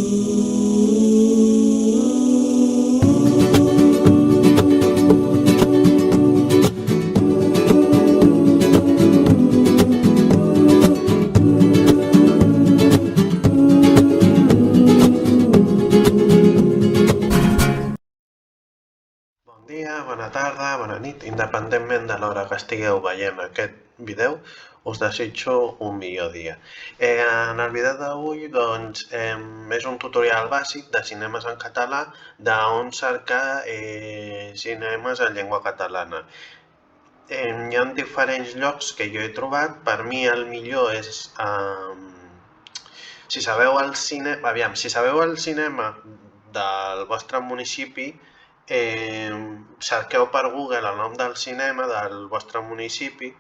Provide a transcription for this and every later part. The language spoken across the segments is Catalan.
Bon dia, bona tarda, bona nit, independentment de l'hora que estigueu veient aquest vídeo, us desitjo un millor dia. En el vídeo d'avui doncs, és un tutorial bàsic de cinemes en català d'on cercar cinemes en llengua catalana. Hi ha diferents llocs que jo he trobat, per mi el millor és... si sabeu el cinema del vostre municipi, cerqueu per Google el nom del cinema del vostre municipi,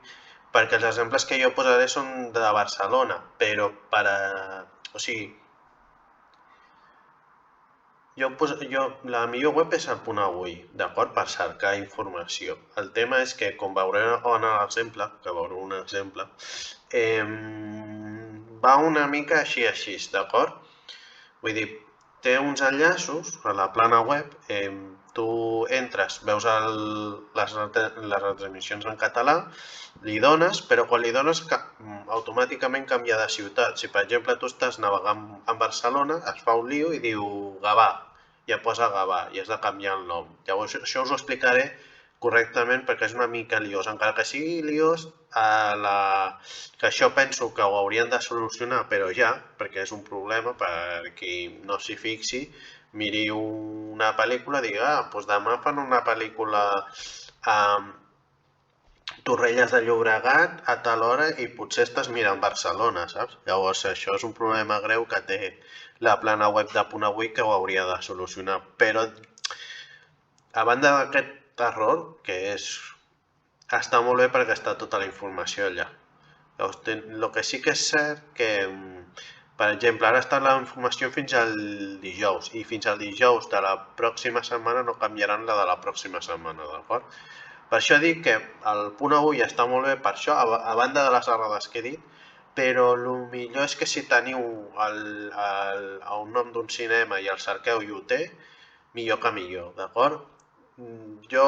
perquè els exemples que jo posaré són de Barcelona, però o sigui, la millor web és el .avui, d'acord, per cercar informació. El tema és que, com veureu en l'exemple, va una mica així, d'acord? Vull dir, té uns enllaços a la plana web, tu entres, veus les retransmissions en català, li dones, però quan li dones automàticament canvia de ciutat. Si per exemple tu estàs navegant en Barcelona, es fa un lío i diu Gavà, ja posa Gavà i has de canviar el nom. Llavors això us ho explicaré correctament perquè és una mica liós, encara que sigui liós, que això penso que ho haurien de solucionar, però ja, perquè és un problema per qui no s'hi fixi, miri una pel·lícula i digui, doncs demà fan una pel·lícula a Torrelles de Llobregat a tal hora i potser estàs mirant Barcelona, saps? Llavors això és un problema greu que té la plana web de .avui que ho hauria de solucionar, però a banda d'aquest error, que està molt bé perquè està tota la informació allà. Llavors, el que sí que és cert que, per exemple, ara està la informació fins al dijous i fins al dijous de la pròxima setmana no canviaran la de la pròxima setmana, d'acord? Per això dic que el .avui està molt bé per això, a banda de les errades que he dit, però el millor és que si teniu un nom d'un cinema i el cerqueu i ho té, millor que millor, d'acord? Jo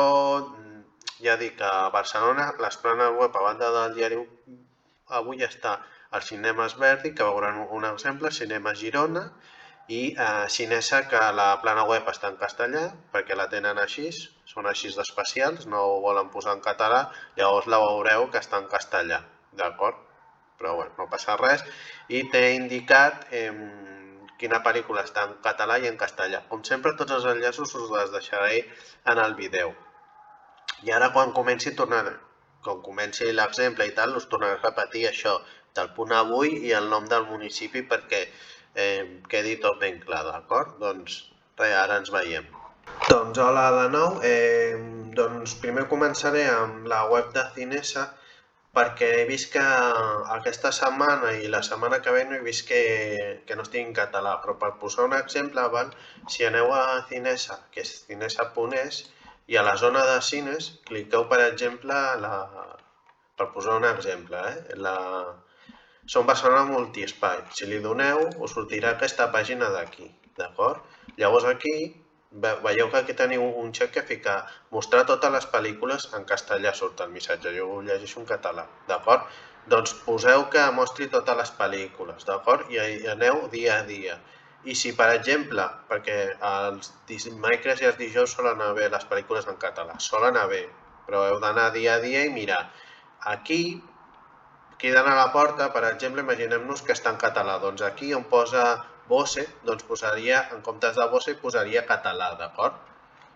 ja dic que a Barcelona les planes web, a banda del diari Avui, està al Cinemes Verdi, que veuran un exemple, Cinemes Girona, i Cinesa, que la plana web està en castellà, perquè la tenen així, són així d'especials, no ho volen posar en català, llavors la veureu que està en castellà, d'acord? Però bueno, no passa res. I t'he indicat quina pel·lícula està en català i en castellà. Com sempre, tots els enllaços us els deixaré en el vídeo. I ara quan comenci l'exemple i tal, us tornaré a repetir això, del .avui i el nom del municipi perquè quedi tot ben clar, d'acord? Doncs res, ara ens veiem. Doncs hola de nou, doncs primer començaré amb la web de Cinesa perquè he vist que aquesta setmana i la setmana que ve no he vist que no estigui en català, però per posar un exemple, si aneu a Cinesa, que és cinesa.es, i a la zona de cines, cliqueu, per exemple, per posar un exemple, Som Barcelona Multiespai. Si li doneu, us sortirà aquesta pàgina d'aquí, d'acord? Llavors aquí, veieu que aquí teniu un xec que fica mostrar totes les pel·lícules en castellà, surt el missatge, jo ho llegeixo en català, d'acord? Doncs poseu que mostri totes les pel·lícules, d'acord? I aneu dia a dia. I si, per exemple, perquè els dimecres i els dijous solen haver les pel·lícules en català, solen haver, però heu d'anar dia a dia i mirar. Aquí, cridant a la porta, per exemple, imaginem-nos que està en català. Doncs aquí on posa Bose, doncs posaria, en comptes de Bose, posaria català, d'acord?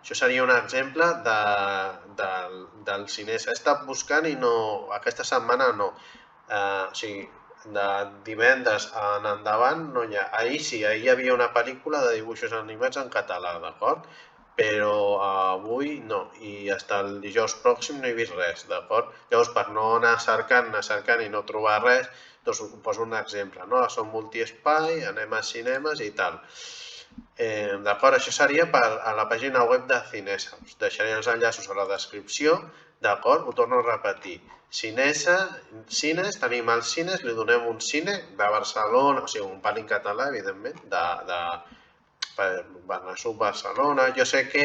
Això seria un exemple del Cinesa. He estat buscant i no, aquesta setmana no. O sigui, de divendres en endavant no hi ha. Ahir sí, ahir hi havia una pel·lícula de dibuixos animats en català, d'acord? Però avui no, i fins el dijous pròxim no he vist res, d'acord? Llavors, per no anar cercant i no trobar res, doncs us poso un exemple, no? Som multiespai, anem a cinemes i tal. D'acord, això seria a la pàgina web de Cinesa. Us deixaré els enllaços a la descripció, d'acord? Ho torno a repetir. Cines, tenim els cines, li donem un cine de Barcelona, o sigui, un pal en català, evidentment, per Benessú, Barcelona. Jo sé que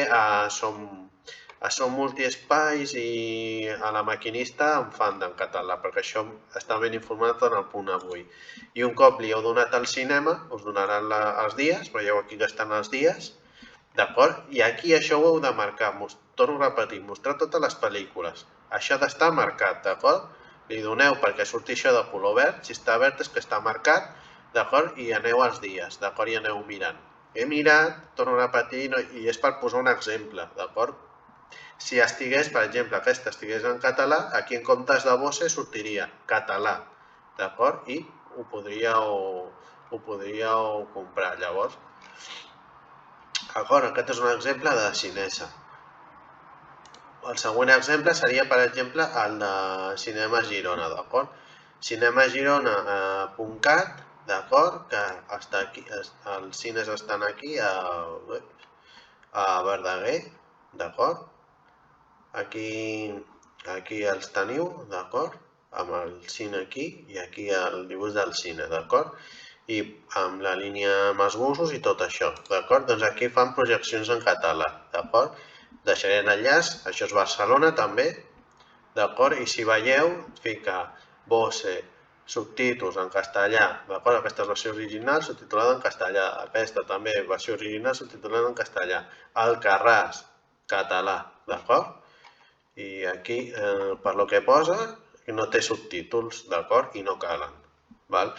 Som Multiespais i a la Maquinista en fan en català, perquè això està ben informat en el punt avui. I un cop li heu donat al cinema, us donaran els dies, veieu aquí que estan els dies, d'acord? I aquí això ho heu de marcar, torno a repetir, mostrar totes les pel·lícules. Això ha d'estar marcat, d'acord? Li doneu perquè surti això de color verd, si està verd és que està marcat, d'acord? I aneu als dies, d'acord? I aneu mirant. He mirat, torno a repetir, i és per posar un exemple, d'acord? Si estigués, per exemple, aquesta estigués en català, aquí en comptes de Bose sortiria català, d'acord? I ho podríeu comprar, llavors. D'acord, aquest és un exemple de Cinesa. El següent exemple seria, per exemple, el de Cinema Girona, d'acord? cinemagirona.cat, d'acord? Que està aquí, els cines estan aquí a Verdaguer, d'acord? Aquí els teniu, d'acord? Amb el cine aquí i aquí el dibuix del cine, d'acord? I amb la línia amb els busos i tot això, d'acord? Doncs aquí fan projeccions en català, d'acord? Deixaré l'enllaç, això és Barcelona també, d'acord? I si veieu, fica Bose, subtítols en castellà, d'acord? Aquesta és versió original, subtitulada en castellà. Aquesta també, versió original, subtitulada en castellà. Alcarràs, català, d'acord? I aquí, per lo que posa, no té subtítols, d'acord? I no calen, val?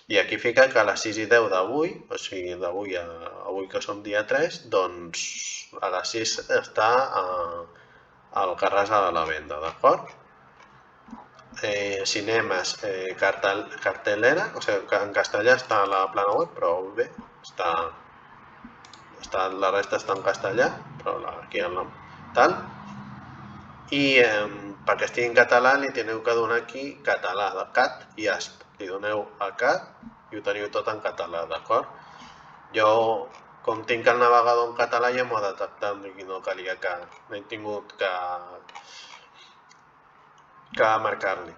I aquí fica que a les 6:10 d'avui, o sigui, avui que som dia 3, doncs a les 6 està al Carràs a la venda, d'acord? Cinemes, cartelera, o sigui, que en castellà està a la plana web, però bé, la resta està en castellà, però aquí el nom, tal. I perquè estigui en català li teniu que donar aquí català, de cat i asp. Li doneu a cat i ho teniu tot en català, d'acord? Jo, com tinc el navegador en català, ja m'ho ha detectat i no calia que no he tingut que marcar-li.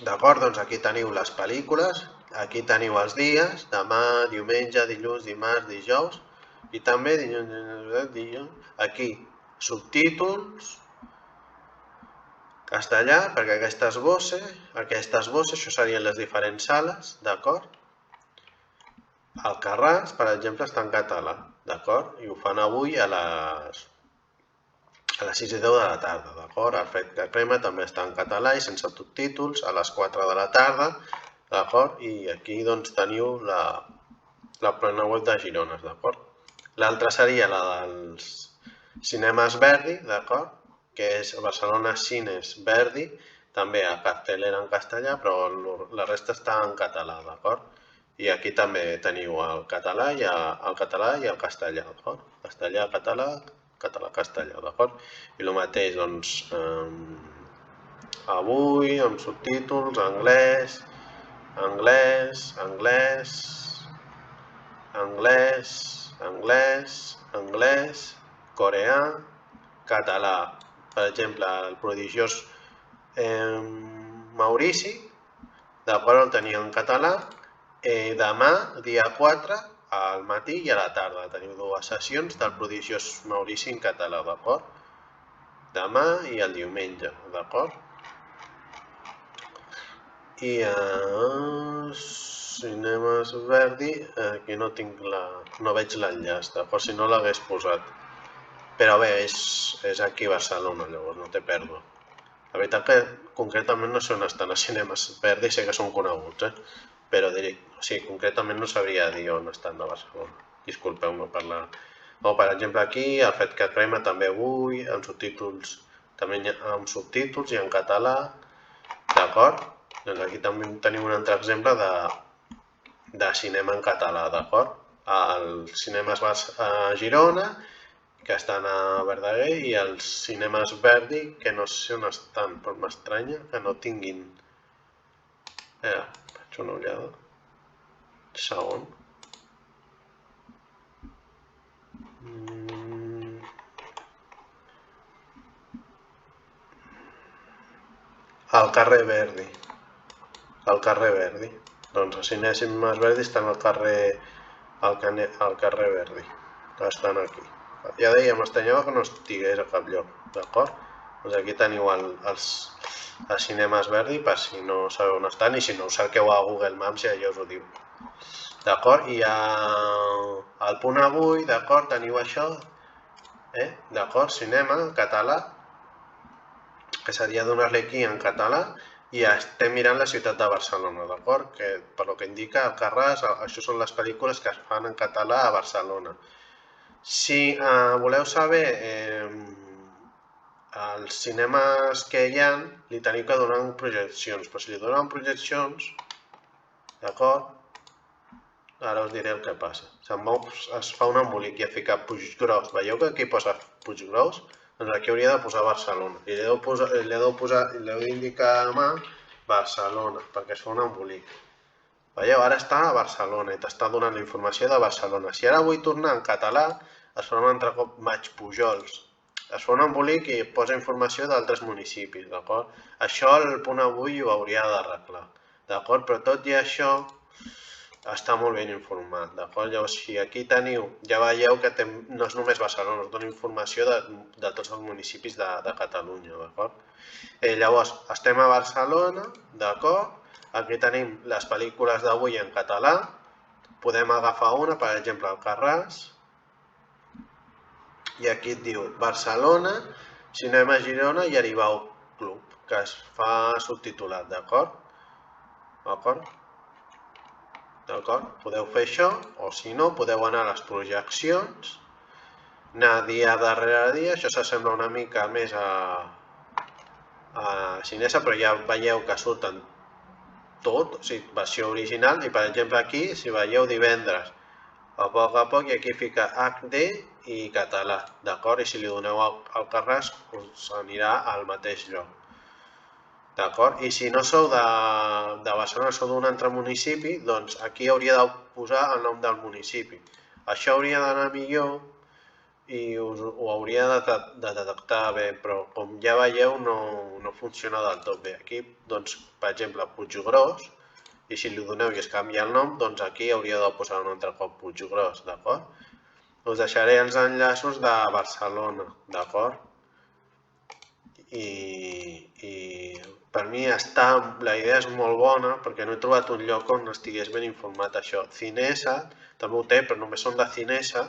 D'acord, doncs aquí teniu les pel·lícules, aquí teniu els dies, demà, diumenge, dilluns, dimarts, dijous, i també dilluns, aquí subtítols, castellà, perquè aquestes Bose, això serien les diferents sales, d'acord? Alcarràs, per exemple, està en català, d'acord? I ho fan avui a les 6:10 de la tarda, d'acord? El Fet que Crema també està en català i sense subtítols a les 4 de la tarda, d'acord? I aquí doncs teniu la plana web de Girona, d'acord? L'altra seria la dels cinemes Verdi, d'acord? Que és Barcelona Cines Verdi, també a cartelera en castellà, però la resta està en català, d'acord? I aquí també teniu el català i el castellà, d'acord? Castellà, català, català, castellà, d'acord? I el mateix, doncs, avui, amb subtítols, anglès, anglès, anglès, anglès, anglès, anglès, coreà, català. Per exemple, el prodigiós Maurici, d'acord, el tenia en català. Demà, dia 4, al matí i a la tarda. Teniu dues sessions del prodigiós Maurici en català, d'acord? Demà i el diumenge, d'acord? I Cinemes Verdi, aquí no veig l'enllaç, d'acord? Si no l'hagués posat. Però bé, és aquí a Barcelona, llavors no té pèrdua. La veritat que concretament no sé on estan els cinemes Verdi, sé que són coneguts, però concretament no sabria dir on estan a Barcelona. Disculpeu-me per la... Per exemple, aquí, el Fet que Crema també avui, amb subtítols, també amb subtítols i en català, d'acord? Doncs aquí també tenim un altre exemple de cinema en català, d'acord? Els cinemes a Girona, que estan a Verdaguer, i els cinemes Verdi, que no sé on estan, però m'estranya que no tinguin... faig una ullada. Segon. carrer Verdi. Al carrer Verdi. Doncs els cinemes Verdi estan al carrer Verdi, que estan aquí. Ja deia, m'estranyava que no estigués a cap lloc, d'acord? Doncs aquí teniu els cinemes Verdi, per si no sabeu on estan, i si no us cerqueu a Google Maps ja us ho diu. D'acord? I al punt avui, d'acord, teniu això, d'acord, cinema, català, que seria donar-li aquí en català, i estem mirant la ciutat de Barcelona, d'acord? Que per lo que indica Alcarràs, això són les pel·lícules que es fan en català a Barcelona. Si voleu saber els cinemes que hi ha, li teniu que donar projeccions, però si li donen projeccions, d'acord? Ara us diré el que passa. Es fa un embolic i ha ficat Puiggròs. Veieu que aquí posa Puiggròs? Doncs aquí hauria de posar Barcelona. I li heu d'indicar a mà Barcelona, perquè es fa un embolic. Veieu, ara està a Barcelona i t'està donant la informació de Barcelona. Si ara vull tornar en català, es fa un altre cop Maig Pujols. Es fa un embolic i posa informació d'altres municipis, d'acord? Això el punt avui ho hauria d'arreglar, d'acord? Però tot i això està molt ben informat, d'acord? Llavors, si aquí teniu, ja veieu que no és només Barcelona, us dona informació de tots els municipis de Catalunya, d'acord? Llavors, estem a Barcelona, d'acord? Aquí tenim les pel·lícules d'avui en català, podem agafar una, per exemple, Alcarràs, i aquí et diu Barcelona, Cinema Girona i Aribau Club, que es fa subtitulat, d'acord? D'acord? Podeu fer això, o si no, podeu anar a les projeccions, anar dia darrere dia, això s'assembla una mica més a Cinesa, però ja veieu que surten tot, o sigui, versió original, i per exemple aquí, si veieu divendres, a poc, i aquí fica HD i català, d'acord? I si li doneu al Carràs, us anirà al mateix lloc. D'acord? I si no sou de Barcelona, sou d'un altre municipi, doncs aquí hauria de posar el nom del municipi. Això hauria d'anar millor i ho hauria de detectar bé, però com ja veieu no funciona del tot bé. Aquí, doncs, per exemple, Puiggròs, i si li doneu i es canvia el nom, doncs aquí hauria de posar un altre cop Puiggròs, d'acord? Us deixaré els enllaços de Barcelona, d'acord? I per mi la idea és molt bona perquè no he trobat un lloc on estigués ben informat això. Cinesa també ho té, però només són de Cinesa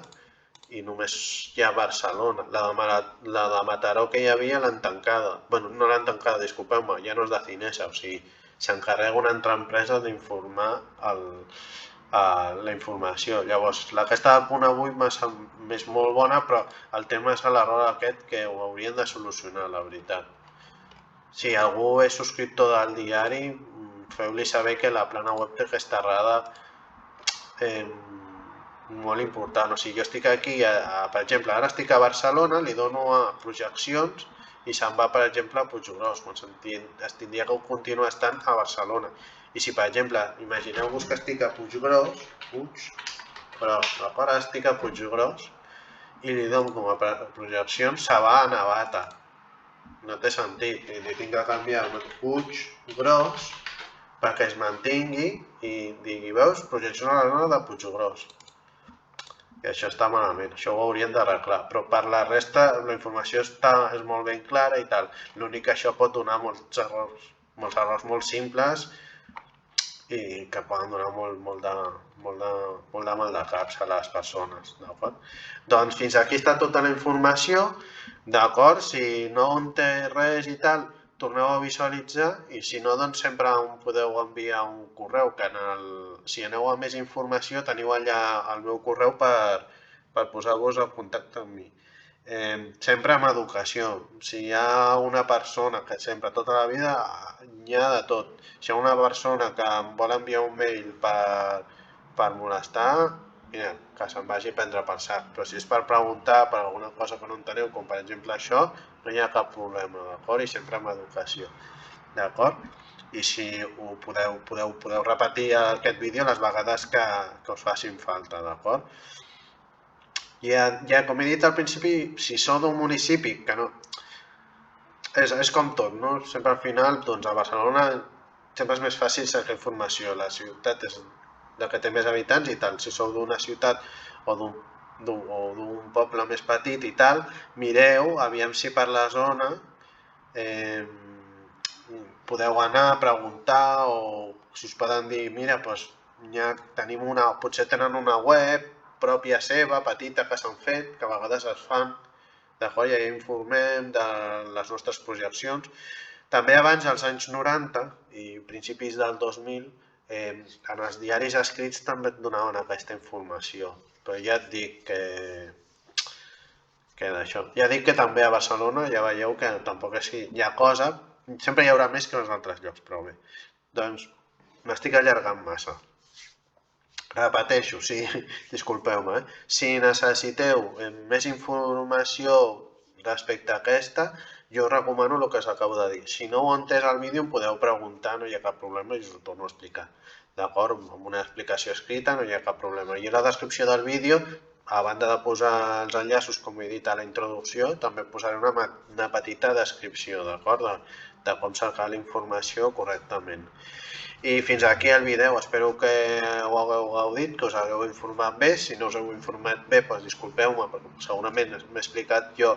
i només hi ha Barcelona. La de Mataró que hi havia l'han tancada. Bueno, no l'han tancada, disculpeu-me, ja no és de Cinesa, o sigui, s'encarrega una altra empresa d'informar la informació. Llavors, aquesta del punt avui és molt bona, però el tema és l'error aquest que ho haurien de solucionar, la veritat. Si algú és subscriptor del diari, feu-li saber que la plana web té aquesta errada molt important. O sigui, jo estic aquí, per exemple, ara estic a Barcelona, li dono a projeccions i se'n va, per exemple, a Puiggròs, quan es tindria que continuar estant a Barcelona. I si, per exemple, imagineu-vos que estic a Puiggròs, ara estic a Puiggròs i li dono com a projeccions, se va a Navata. No té sentit, li tinc que canviar Puiggròs perquè es mantingui i digui, veus, projecció a la zona de Puiggròs. I això està malament, això ho haurien d'arreglar, però per la resta la informació és molt ben clara i tal. L'únic que això pot donar molts errors molt simples i que poden donar molt de mal de caps a les persones, d'acord? Doncs fins aquí està tota la informació, d'acord? Si no en té res i tal, torneu a visualitzar i si no, doncs sempre em podeu enviar un correu, que si aneu a més informació teniu allà el meu correu per posar-vos en contacte amb mi. Sempre amb educació. Si hi ha una persona que sempre, tota la vida, n'hi ha de tot. Si hi ha una persona que em vol enviar un mail per molestar, mira, que se'n vagi a prendre per sac. Però si és per preguntar per alguna cosa que no enteneu, com per exemple això, no hi ha cap problema, d'acord? I sempre amb educació, d'acord? I si ho podeu repetir aquest vídeo les vegades que us facin falta, d'acord? Ja, com he dit al principi, si sou d'un municipi que no... És com tot, no? Sempre al final, doncs a Barcelona sempre és més fàcil cercar informació. La ciutat és la que té més habitants i tal. Si sou d'una ciutat o d'un poble més petit i tal, mireu, aviam si per la zona eh, podeu anar a preguntar o si us poden dir, mira, doncs ja tenim potser tenen una web pròpia seva, petita, que s'han fet, que a vegades es fan, d'acord? Ja informem de les nostres projeccions. També abans, als anys 90 i principis del 2000, en els diaris escrits també et donaven aquesta informació, però ja et dic que d'això. Ja dic que també a Barcelona ja veieu que tampoc és que hi ha cosa, sempre hi haurà més que en els altres llocs, però bé. Doncs m'estic allargant massa. Repeteixo, sí, disculpeu-me, si necessiteu més informació respecte a aquesta, jo us recomano el que us acabo de dir. Si no ho heu entès al vídeo em podeu preguntar, no hi ha cap problema i us ho torno a explicar. D'acord? Amb una explicació escrita no hi ha cap problema. I a la descripció del vídeo, a banda de posar els enllaços, com he dit a la introducció, també posaré una petita descripció, d'acord? De com cercar la informació correctament. I fins aquí el vídeo, espero que ho hagueu gaudit, que us hagueu informat bé. Si no us heu informat bé, doncs disculpeu-me, perquè segurament m'he explicat jo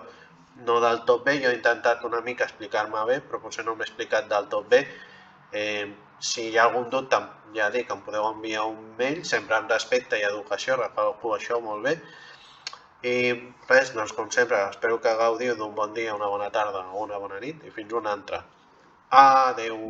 no del tot bé, jo he intentat una mica explicar-me bé, però potser no m'he explicat del tot bé. Si hi ha algun dubte, ja dic, em podeu enviar un mail, sempre amb respecte i educació, recalco això molt bé. I res, doncs com sempre, espero que gaudiu d'un bon dia, una bona tarda o una bona nit i fins una altra. Adeu!